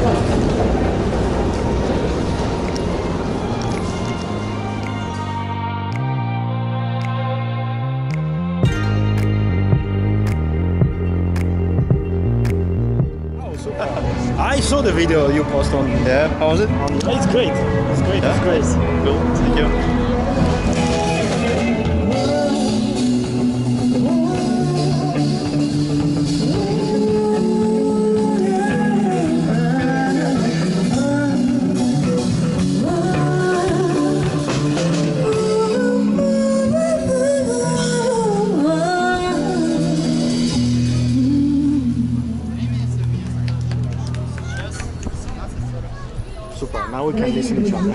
I saw the video you post on. Yeah, how was it? It's great. It's great. Yeah? It's great. Cool, thank you. Super. Now we can listen to each other.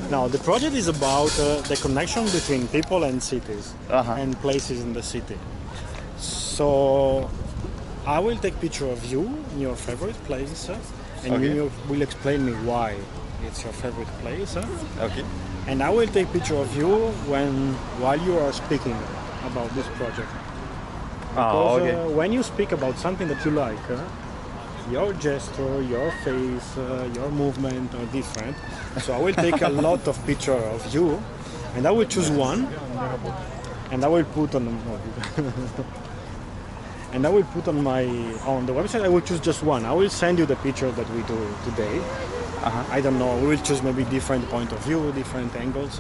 Now the project is about the connection between people and cities and places in the city. So I will take picture of you in your favorite place, and you will explain me why it's your favorite place. Okay. And I will take picture of you while you are speaking about this project. Because when you speak about something that you like, your gesture, your face, your movement are different. So I will take a lot of picture of you, and I will choose one, and I will put on and I will put on the website. I will choose just one. I will send you the picture that we do today. I don't know. We will choose maybe different point of view, different angles.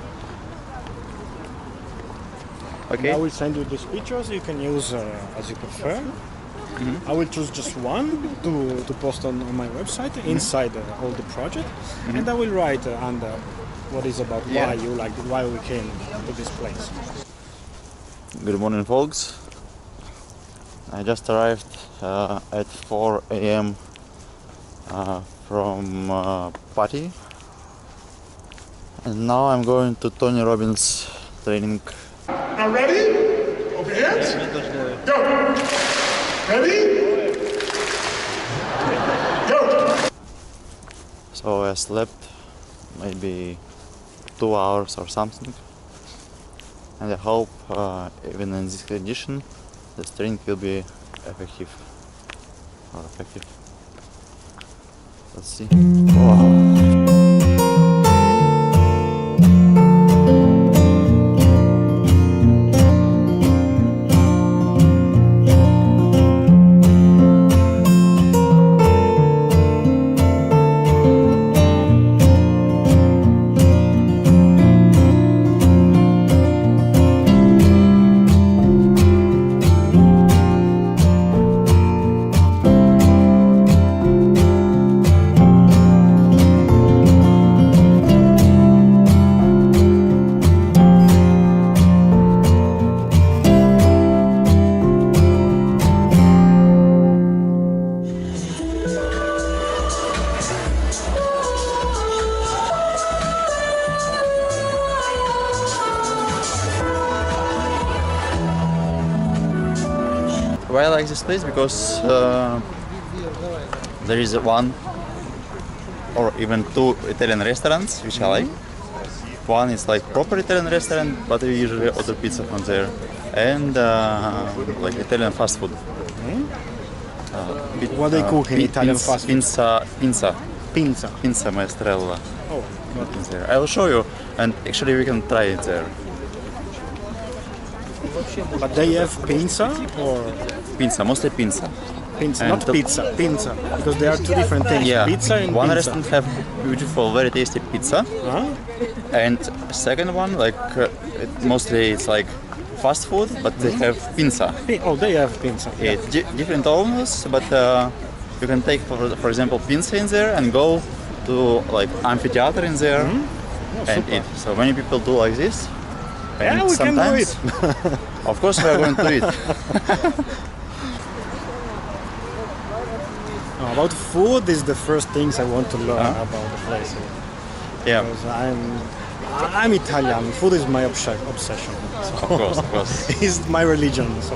Okay. And I will send you these pictures. You can use as you prefer. I will choose just one to post on my website inside all the project, and I will write under what is about why you like it, why we came to this place. Good morning, folks. I just arrived at 4 a.m. From party, and now I'm going to Tony Robbins training. Now ready? Open hands. Go. Ready? Go. So I slept maybe 2 hours or something, and I hope even in this condition the training will be effective. Let's see. Wow. Why I like this place? Because there is one or even two Italian restaurants which I like. One is like proper Italian restaurant, but we usually order pizza from there, and like Italian fast food. What they cook in Italian fast food? Pinza maestrella. Oh, There. I will show you, and actually we can try it there. but they have pinza or Pinza, mostly pinza. pinza, And not pizza, pinza, because they are two different things. Yeah, Pizza and one pinza. restaurant have beautiful, very tasty pizza, and second one like mostly it's like fast food, but they have pinza. Oh, they have pinza. Yeah, different owners, but you can take for example pinza in there and go to like amphitheater in there and super. eat. So many people do like this. Yeah, And we can do it. Of course, we are going to eat. About food is the first things I want to learn about the place. Yeah, Because I'm Italian. Food is my obsession. So of course. it's my religion. So.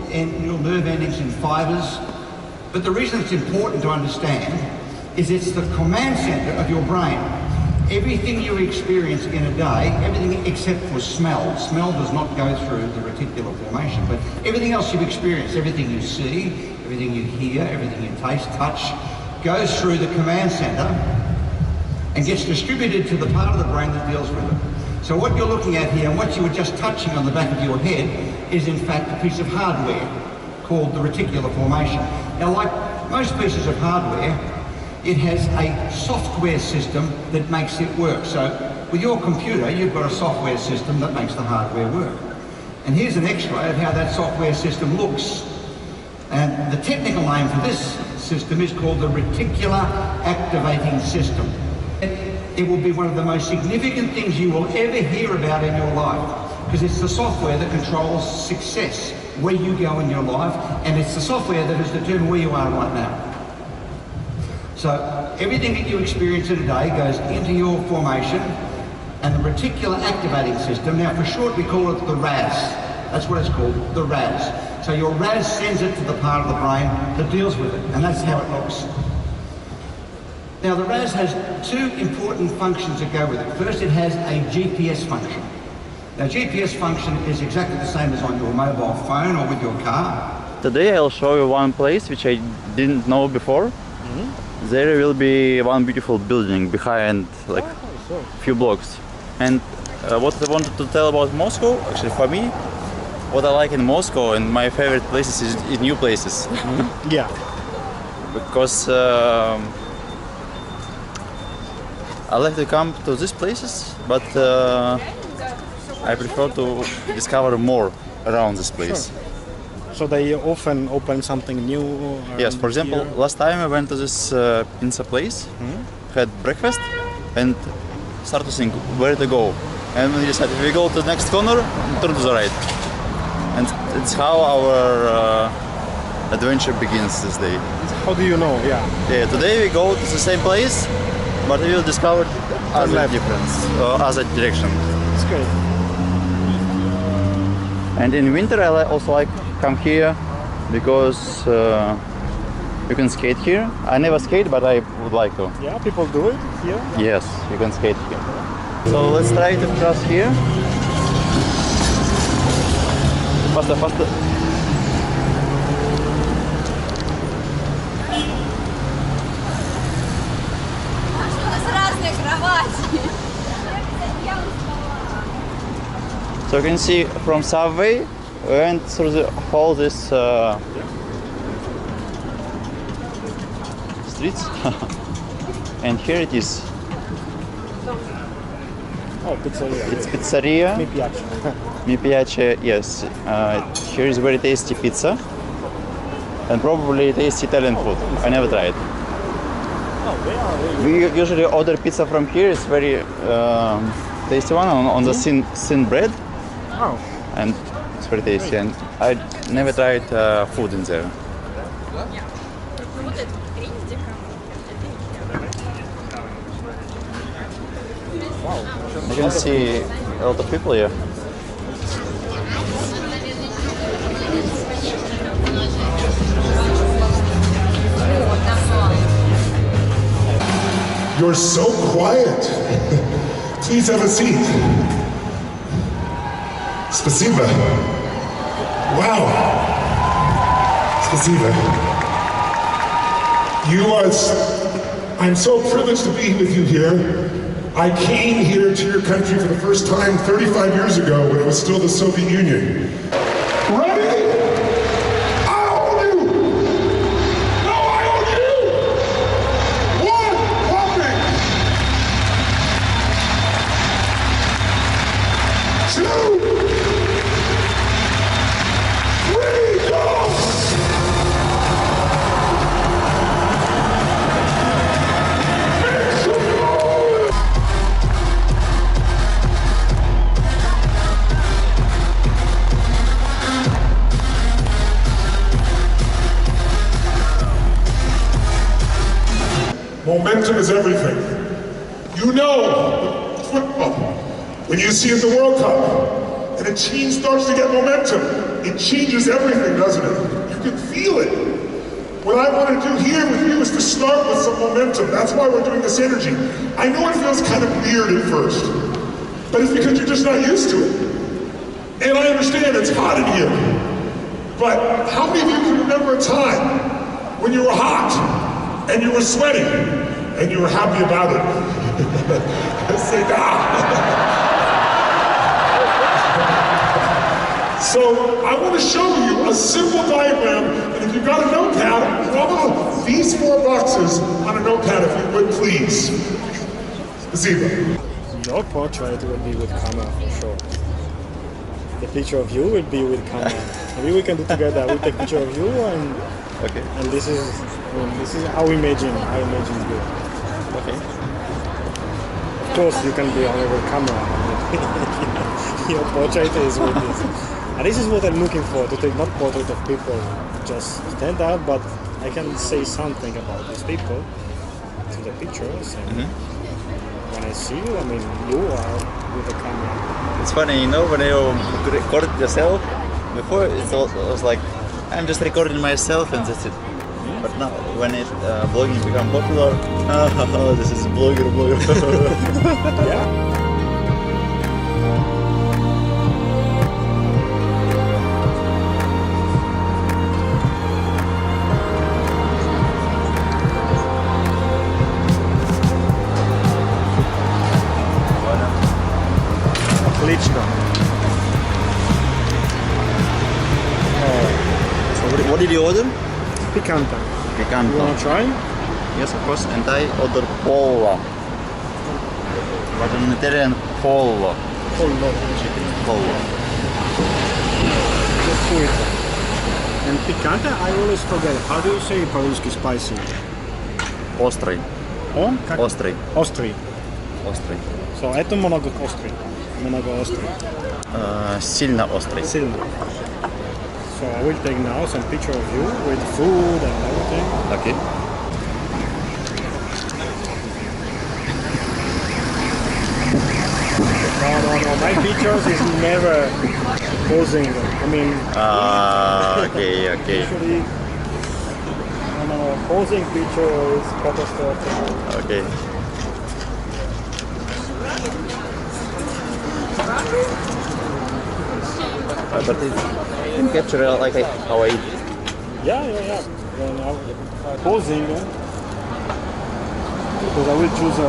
neural nerve endings in fibers. But the reason it's important to understand is it's the command center of your brain. Everything you experience in a day, everything except for smell. Smell does not go through the reticular formation, but everything else you've experienced, everything you see, everything you hear, everything you taste, touch, goes through the command center and gets distributed to the part of the brain that deals with it. So what you're looking at here, and what you were just touching on the back of your head, is in fact a piece of hardware called the reticular formation. Now, like most pieces of hardware, it has a software system that makes it work. So with your computer, you've got a software system that makes the hardware work. And here's an x-ray of how that software system looks. And the technical name for this system is called the reticular activating system. It will be one of the most significant things you will ever hear about in your life, because it's the software that controls success, where you go in your life, and it's the software that has determined where you are right now. So everything that you experience in a day goes into your formation, and the reticular activating system, now for short we call it the RAS. That's what it's called, the RAS. So your RAS sends it to the part of the brain that deals with it, and that's how it looks. Now the RAS has two important functions that go with it. First, it has a GPS function. Now GPS function is exactly the same as on your mobile phone or with your car. Today I'll show you one place which I didn't know before. There will be one beautiful building behind, like few blocks. And what I wanted to tell about Moscow, actually for me, what I like in Moscow and my favorite places is new places. Yeah. Because I like to come to these places, but I prefer to discover more around this place. Sure. So they often open something new? Yes, for example, here. last time I went to this pizza place, had breakfast, and started to think where to go. And we decided if we go to the next corner, turn to the right. And it's how our adventure begins this day. How do you know? Yeah. Yeah, today we go to the same place, but we will discover other difference, other direction. It's great. And in winter I also like come here because you can skate here. I never skate, but I would like to. Yeah, people do it here? Yes, you can skate here. So let's try to cross here. Faster, faster. So you can see from subway we went through all this streets and here it is. Oh, pizzeria. It's pizzeria. Mi piace. Mi piace, yes. Here is very tasty pizza and probably tasty Italian food. I never tried. Oh, they are really We usually order pizza from here. It's very tasty one on the thin bread. Oh. And it's very tasty, and I never tried food in there. Wow. You can see a lot of people here. You're so quiet. Please have a seat. Спасибо. Wow. Спасибо. I'm so privileged to be with you here. I came here to your country for the first time 35 years ago when it was still the Soviet Union. Ready? I own you! No, I own you! One, pumping! Two! Three, go! Momentum is everything. You know football. When you see it at the World Cup, and a team starts to get momentum, it changes everything, doesn't it? You can feel it. What I want to do here with you is to start with some momentum. That's why we're doing this energy. I know it feels kind of weird at first, but it's because you're just not used to it. And I understand it's hot in here. But how many of you can remember a time when you were hot and you were sweating and you were happy about it? Say, So I want to show you a simple diagram, and if you've got a notepad, draw these 4 boxes on a notepad if you would, please. Ziva. Your portrait will be with camera for sure. The picture of you will be with camera. Maybe we can do together. We'll take a picture of you and Okay. and this is how we imagine you. Okay. Of course you can be on your camera. Your portrait is with this. And this is what I'm looking for, to take not portrait of people, just stand up, but I can say something about these people to the pictures. And when I see you, I mean, you are with the camera. It's funny, you know, when you record yourself, before it was like, I'm just recording myself and that's it. But now, when vlogging become popular, this is vlogger. Yeah. What did you order? Picante. Picante. You wanna try? Yes, of course. And I ordered pollo. But in Italian, pollo. Chicken pollo. Just do it. And picante, I always forget. How do you say по-русски spicy? Острый. Он? Как? Острый. Острый. Острый. So, это много острый. Много острый. Сильно острый. Сильно. So I will take now some picture of you with food and everything. Okay. No. My pictures is never posing. I mean. Okay. Usually, posing picture is catastrophic. Okay. But it can capture like how I eat. Yeah. When I'm posing, because I will choose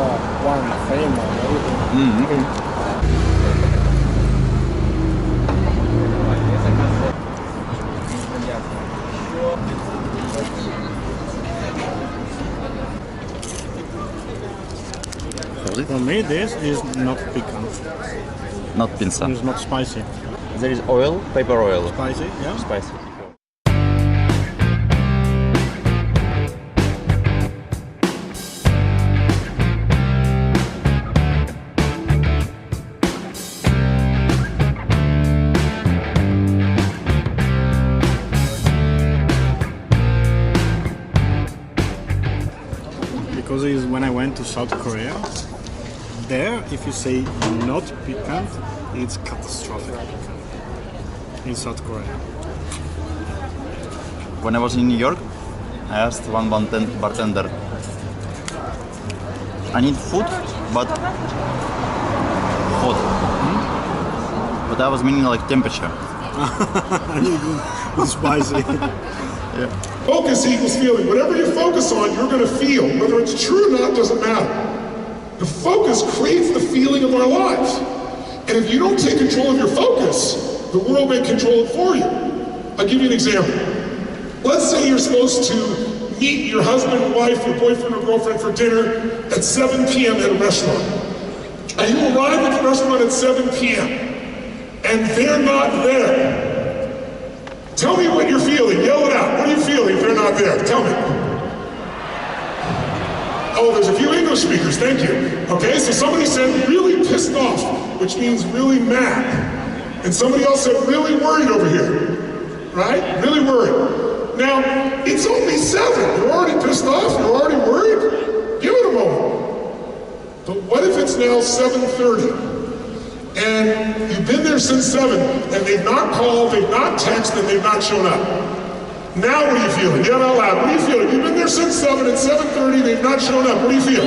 one frame and everything. For me, this is not piquant. Not pinsa. It's not spicy. There is oil, pepper oil. Spicy, yeah. Spicy. Because when I went to South Korea, there, if you say not piquant, it's catastrophic in South Korea. When I was in New York, I asked one bartender, I need food, but hot. But I was meaning like temperature. It's spicy. Yeah. Focus equals feeling. Whatever you focus on, you're going to feel. Whether it's true or not doesn't matter. The focus creates the feeling of our lives. And if you don't take control of your focus, the world may control it for you. I'll give you an example. Let's say you're supposed to meet your husband, wife, your boyfriend or girlfriend for dinner at 7 p.m. at a restaurant. And you arrive at the restaurant at 7 p.m. and they're not there. Tell me what you're feeling. Yell it out. What are you feeling if they're not there? Tell me. Oh, there's a few English speakers. Thank you. Okay, so somebody said really pissed off, which means really mad. And somebody else said really worried over here. Right? Really worried. Now, it's only 7. You're already pissed off? You're already worried? Give it a moment. But what if it's now 7:30? and you've been there since 7, and they've not called, they've not texted, and they've not shown up. Now what are you feeling? Yell out loud. What are you feeling? You've been there since 7, at 7:30, they've not shown up. What do you feel?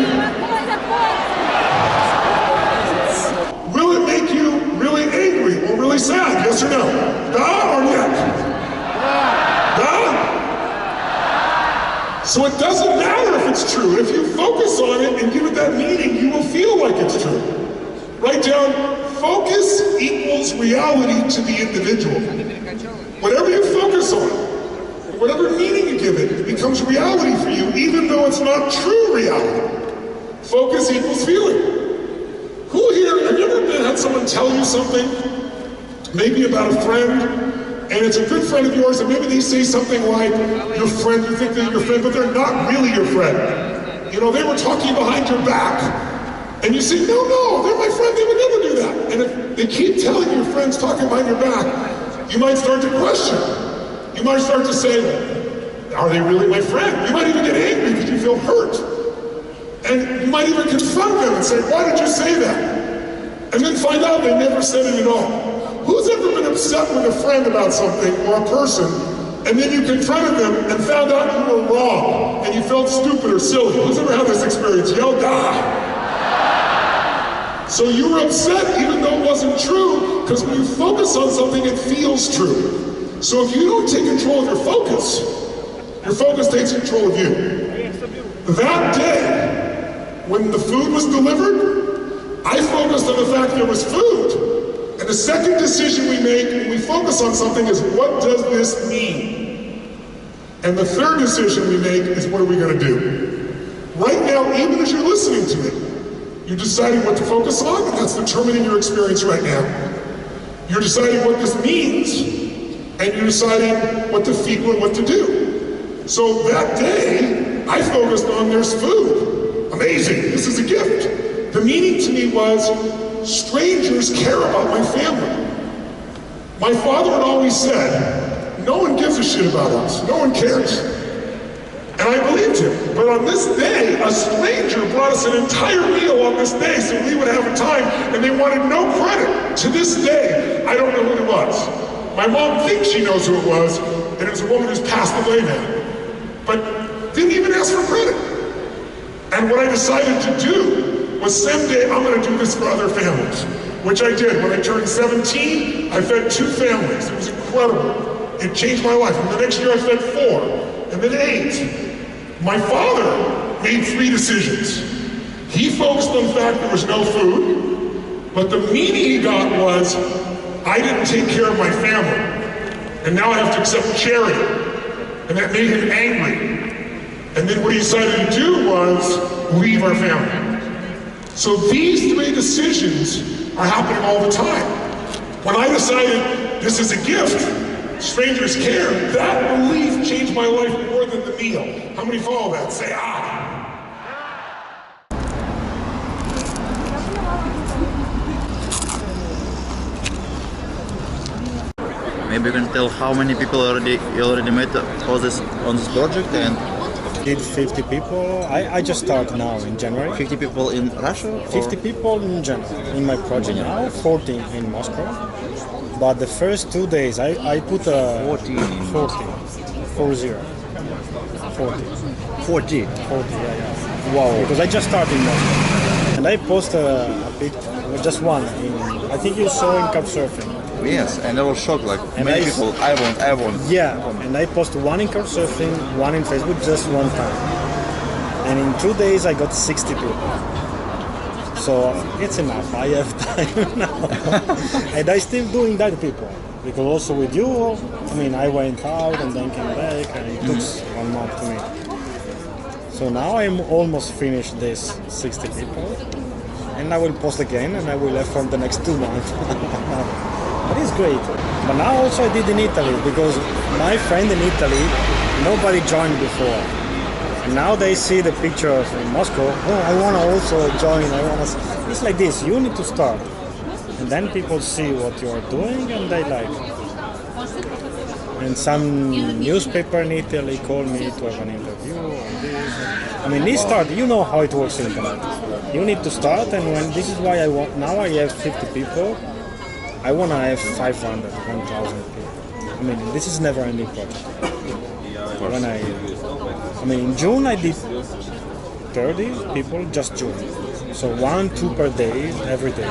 Will it make you really angry or really sad? Yes or no? Da or yet? Da? So it doesn't matter if it's true. If you focus on it and give it that meaning, you will feel like it's true. Write down, focus equals reality to the individual. Whatever you focus on, whatever meaning you give it, it becomes reality for you, even though it's not true reality. Focus equals feeling. Who here, have you ever had someone tell you something, maybe about a friend, and it's a good friend of yours, and maybe they say something like, your friend, you think they're your friend, but they're not really your friend. You know, they were talking behind your back, and you say, no, they're my friend, they would never do that. And if they keep telling your friends talking behind your back, you might start to question. You might start to say, are they really my friend? You might even get angry because you feel hurt. And you might even confront them and say, why did you say that? And then find out they never said it at all. Who's ever been upset with a friend about something or a person, and then you confronted them and found out you were wrong, and you felt stupid or silly? Who's ever had this experience? Yell, die! So you were upset even though it wasn't true, because when you focus on something, it feels true. So if you don't take control of your focus takes control of you. That day, when the food was delivered, I focused on the fact there was food. And the second decision we make when we focus on something is, what does this mean? And the third decision we make is, what are we going to do? Right now, even as you're listening to me, you're deciding what to focus on, and that's determining your experience right now. You're deciding what this means, and you're deciding what to feel and what to do. So that day, I focused on there's food. Amazing, this is a gift. The meaning to me was, strangers care about my family. My father had always said, no one gives a shit about us, no one cares. And I believed him. But on this day, a stranger brought us an entire meal on this day so we would have a time, and they wanted no credit. To this day, I don't know who it was. My mom thinks she knows who it was, and it was a woman who's passed away now. But didn't even ask for credit. And what I decided to do was, someday I'm going to do this for other families, which I did. When I turned 17, I fed 2 families. It was incredible. It changed my life. And the next year I fed 4, and then 8. My father made 3 decisions. He focused on the fact there was no food, but the meaning he got was, I didn't take care of my family, and now I have to accept charity. And that made him angry. And then what he decided to do was leave our family. So these 3 decisions are happening all the time. When I decided this is a gift, strangers care, that belief changed my life more than the meal. How many follow that? Say ah. Maybe you can tell how many people you already met on this project, and Did 50 people. I just started now in January. 50 people in Russia? 50 people in general in my project now, 40 in Moscow. But the first 2 days I put 40 in 40. 40. 40. Yeah. Wow. Because I just started in Moscow. And I post a bit, just one. I think you saw in Couchsurfing. Yes, and I was shocked, like, and many people, I want. Yeah, and I posted one in Couchsurfing, one in Facebook, just one time. And in 2 days I got 60 people. So it's enough, I have time now. And I still doing that people. Because also with you, I mean, I went out and then came back, and it took 1 month to me. So now I'm almost finished this 60 people. And I will post again, and I will have for the next 2 months. But it's great. But now also I did in Italy, because my friend in Italy, nobody joined before. And now they see the picture in Moscow, oh, I want to also join, It's like this, you need to start. And then people see what you are doing and they like. And some newspaper in Italy called me to have an interview on this. I mean, this start, you know how it works in internet. You need to start, and when this is why I want. Now I have 50 people. I want to have 500, 1,000 people. I mean, this is never-ending project. When I mean, in June I did 30 people, just June. So 1, 2 per day, every day.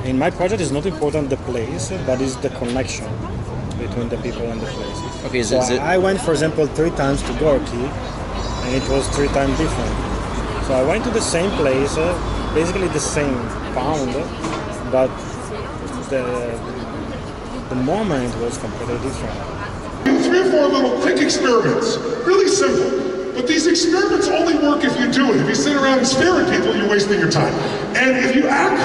In my project, it's not important the place, but it's the connection between the people and the place. Okay, so I went, for example, 3 times to Gorky, and it was 3 times different. So I went to the same place, basically the same pound, but the moment was completely different. 3 or 4 little quick experiments, really simple. But these experiments only work if you do it. If you sit around and stare at people, you're wasting your time. And if you act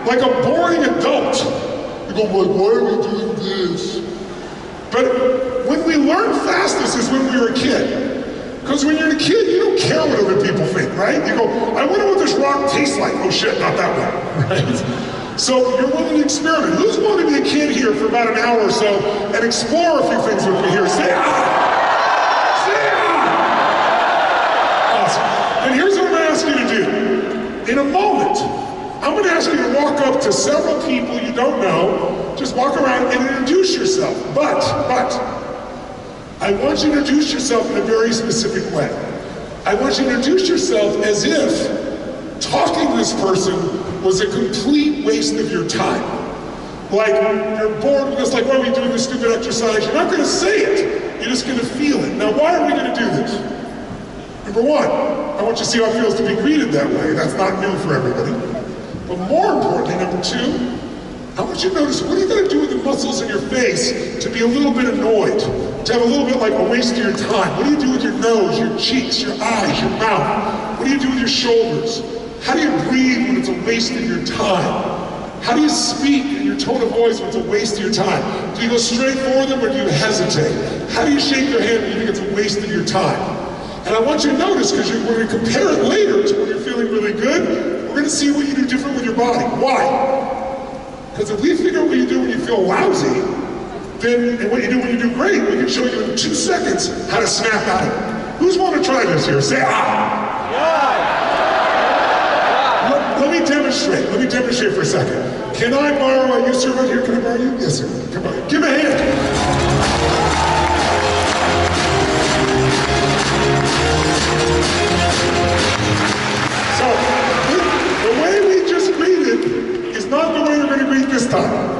like a boring adult, you go, like, why are we doing this? But when we learn fastest is when we were a kid. Because when you're a kid, you don't care what other people think, right? You go, I wonder what this rock tastes like. Oh shit, not that one, right? So you're willing to experiment. Who's willing to be a kid here for about an hour or so and explore a few things with me here? Say ah! And here's what I'm going to ask you to do. In a moment, I'm going to ask you to walk up to several people you don't know, just walk around and introduce yourself. But, I want you to introduce yourself in a very specific way. I want you to introduce yourself as if talking to this person was a complete waste of your time. Like, you're bored with this, like, why are we doing this stupid exercise? You're not going to say it, you're just going to feel it. Now, why are we going to do this? Number 1, I want you to see how it feels to be greeted that way. That's not new for everybody. But more importantly, number 2, I want you to notice, what are you going to do with the muscles in your face to be a little bit annoyed? To have a little bit like a waste of your time? What do you do with your nose, your cheeks, your eyes, your mouth? What do you do with your shoulders? How do you breathe when it's a waste of your time? How do you speak in your tone of voice when it's a waste of your time? Do you go straight for them or do you hesitate? How do you shake your hand when you think it's a waste of your time? And I want you to notice, because when we compare it later to when you're feeling really good, we're going to see what you do different with your body. Why? Because if we figure out what you do when you feel lousy, then and what you do when you do great, we can show you in 2 seconds how to snap out of it. Who's want to try this here? Say ah! Yeah. Let me demonstrate. Let me demonstrate for a second. Can I borrow you, sir, right here? Can I borrow you? Yes, sir. Come on. Give me a hand. So, the way we just greeted is not the way you're going to greet this time.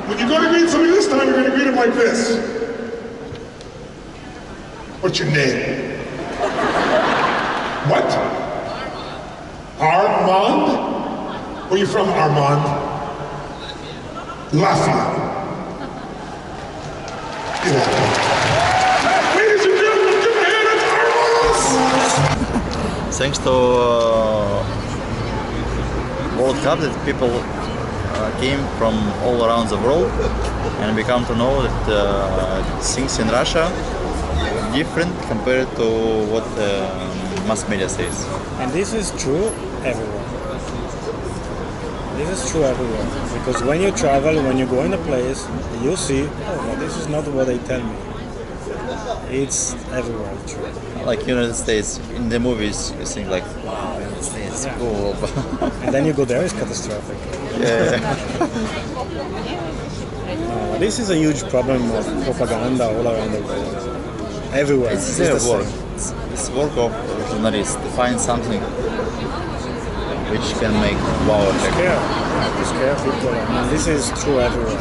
When you go to greet somebody this time, you're going to greet them like this. What's your name? What? Armand? Where are you from, Armand? Latvia. Yeah. Ladies and gentlemen, give a hand, it's Armand! Thanks to World Cup, that people came from all around the world and become to know that things in Russia are different compared to what mass media says. And this is true everywhere. This is true everywhere. Because when you travel, when you go in a place, you see, oh, well, this is not what they tell me. It's everywhere true. Like United States, in the movies, you think like, wow, United States, cool. And then you go there, it's catastrophic. Yeah. No, this is a huge problem of propaganda all around the world. Everywhere. It's their work. It's work of journalists to find something which can make wow effect. To scare people. I mean, this is true everywhere.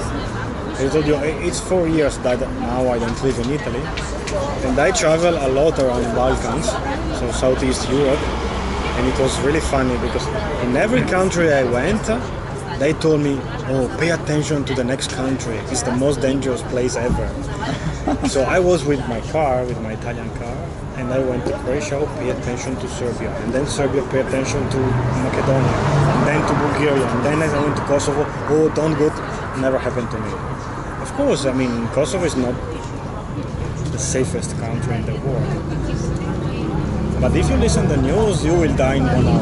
I told you, it's 4 years that now I don't live in Italy. And I travel a lot around Balkans, so Southeast Europe. And it was really funny because in every country I went, they told me, oh, pay attention to the next country. It's the most dangerous place ever. So I was with my car, with my Italian car, and I went to Croatia, oh, pay attention to Serbia. And then Serbia, pay attention to Macedonia. And then to Bulgaria. And then I went to Kosovo, oh, don't go. Never happened to me. Of course, I mean, Kosovo is not the safest country in the world. But if you listen to the news, you will die in 1 hour.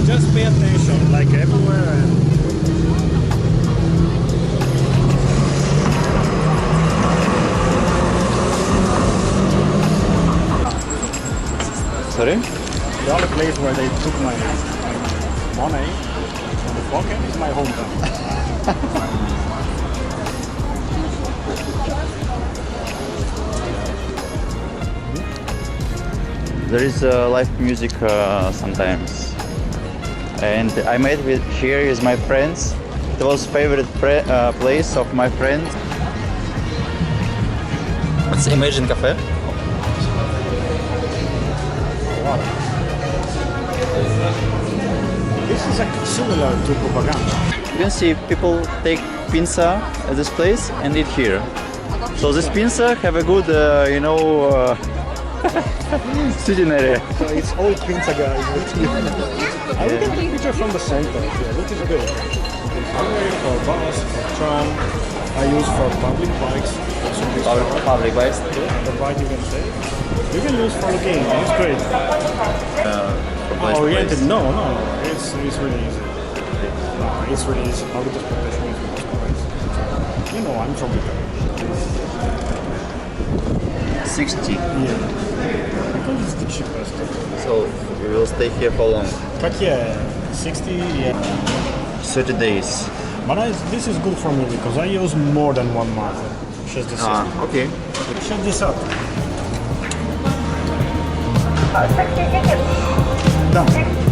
Just pay attention, like everywhere. Sorry? The only place where they took my money in the pocket is my hometown. There is live music sometimes, and I met with here is my friends. It was favorite place of my friends. It's Imagine Cafe. Wow. This is similar to propaganda. You can see people take pinza at this place and eat here. So this pinza have a good, sitting area. So it's all pizza guys. I will take a picture from the center. Yeah, this is good. Highway for bus, for tram. I use for public bikes. Public bikes. The bike you can take. You can use for the game. It's great. Oriented? No. It's really easy. No, it's really easy. Public transportation is great. You know, I'm from Italy. 60. Yeah. Because it's the cheapest. So you will stay here for long? But yeah, 60, yeah. 30 days. But this is good for me because I use more than 1 month. Just the system. Okay. Check this out. 60 tickets. Done.